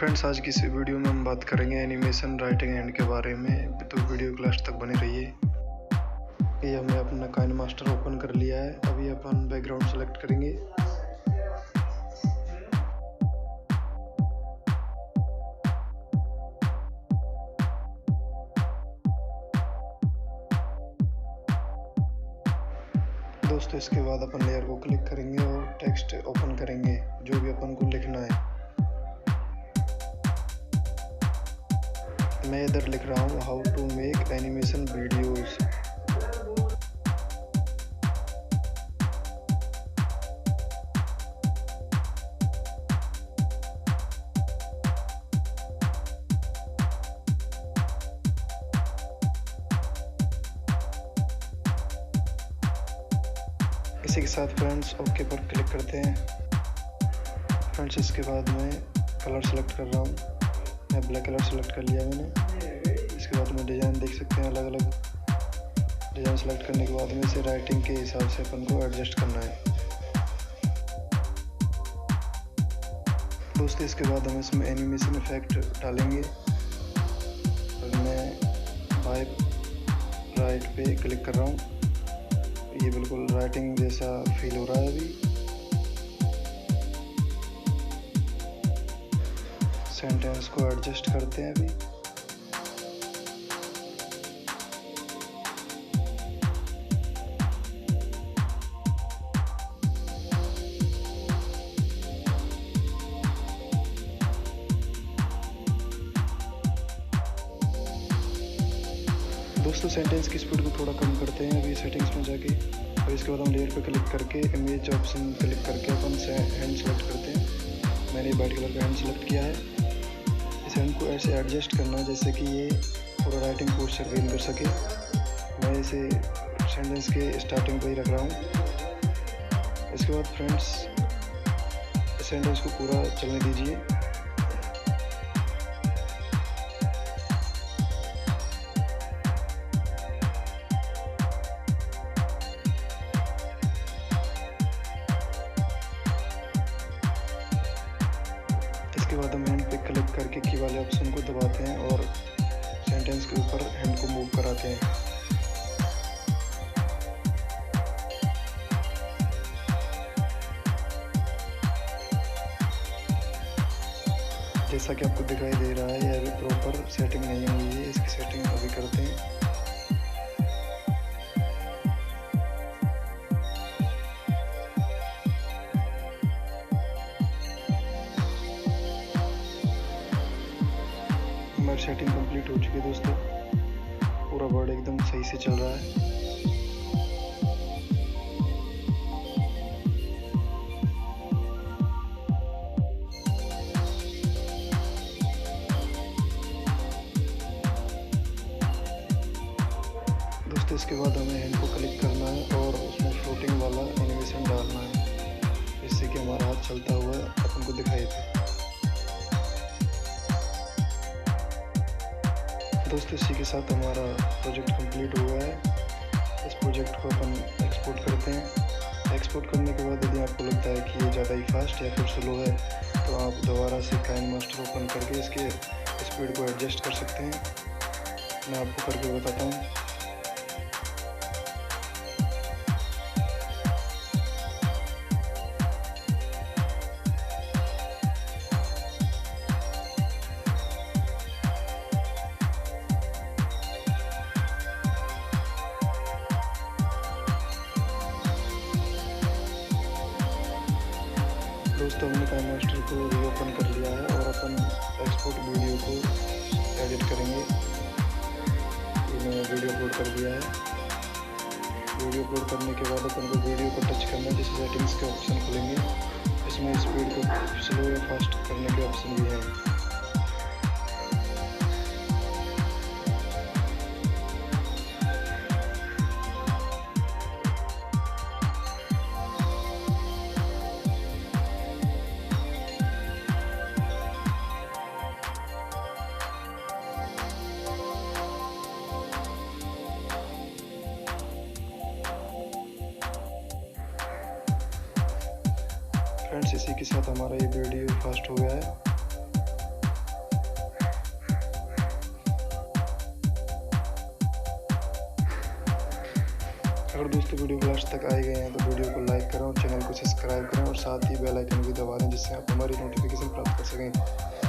Friends, आज की इस वीडियो में हम बात करेंगे एनिमेशन राइटिंग एंड के बारे में, तो वीडियो को लास्ट तक बने रहिए। ये हमने अपना काइनमास्टर ओपन कर लिया है। अभी अपन बैकग्राउंड सेलेक्ट करेंगे। दोस्तों, इसके बाद अपन लेयर को क्लिक करेंगे और टेक्स्ट ओपन करेंगे, जो भी अपन को लिखना है। मैं इधर लिख रहा हूँ how to make animation videos. इसी के साथ फ्रेंड्स ओके पर क्लिक करते हैं। फ्रेंड्स, इसके बाद मैं कलर सेलेक्ट कर रहा हूँ। मैं ब्लैक कलर सेलेक्ट कर लिया मैंने। इसके बाद में डिज़ाइन देख सकते हैं, अलग अलग डिज़ाइन सेलेक्ट करने के बाद में इसे राइटिंग के हिसाब से अपन को एडजस्ट करना है। दोस्तों, इसके बाद हम इसमें एनिमेशन इफेक्ट डालेंगे। और मैं बाय राइट पे क्लिक कर रहा हूँ। ये बिल्कुल राइटिंग जैसा फील हो रहा है। अभी सेंटेंस को एडजस्ट करते हैं। अभी दोस्तों, सेंटेंस की स्पीड को थोड़ा कम करते हैं अभी सेटिंग्स में जाके। और इसके बाद हम लेयर पे क्लिक करके इमेज ऑप्शन क्लिक करके अपन से हैंड सेलेक्ट करते हैं। मैंने वाइट कलर का हैंड सेलेक्ट किया है। इस हैंड को ऐसे एडजस्ट करना है जैसे कि ये पूरा राइटिंग पोस्चर गेन कर सके। मैं इसे सेंटेंस के स्टार्टिंग पे ही रख रहा हूँ। इसके बाद फ्रेंड्स, इस सेंटेंस को पूरा चलने दीजिए। इसके बाद हम हैंड पे क्लिक करके की वाले ऑप्शन को दबाते हैं और सेंटेंस के ऊपर हैंड को मूव कराते हैं। जैसा कि आपको दिखाई दे रहा है, ये अभी प्रॉपर सेटिंग नहीं हुई है। इसकी सेटिंग अभी करते हैं। हमारी सेटिंग कंप्लीट हो चुकी है दोस्तों। पूरा वर्ड एकदम सही से चल रहा है। दोस्तों, इसके बाद हमें हैंड को क्लिक करना है और उसमें फ्लोटिंग वाला एनिमेशन डालना है, जिससे कि हमारा हाथ चलता हुआ अपन को दिखाई दे। दोस्तों, इसी के साथ हमारा प्रोजेक्ट कंप्लीट हुआ है। इस प्रोजेक्ट को अपन एक्सपोर्ट करते हैं। एक्सपोर्ट करने के बाद यदि आपको लगता है कि ये ज़्यादा ही फास्ट या फिर स्लो है, तो आप दोबारा से काइनमास्टर ओपन करके इसके स्पीड को एडजस्ट कर सकते हैं। मैं आपको करके बताता हूँ। दोस्तों, हमने काइनमास्टर को रीओपन कर लिया है और अपन एक्सपोर्ट वीडियो को एडिट करेंगे। मैंने वीडियो अपलोड कर दिया है। वीडियो अपलोड करने के बाद अपन को वीडियो को टच करना है, जैसे सेटिंग्स के ऑप्शन खुलेंगे। इसमें स्पीड को स्लो या फास्ट करने के ऑप्शन भी हैं। फ्रेंड्स, इसी के साथ हमारा ये वीडियो फास्ट हो गया है। अगर दोस्तों वीडियो को लास्ट तक आए गए हैं तो वीडियो को लाइक करें और चैनल को सब्सक्राइब करें और साथ ही बेल आइकन भी दबा दें जिससे आप हमारी नोटिफिकेशन प्राप्त कर सकें।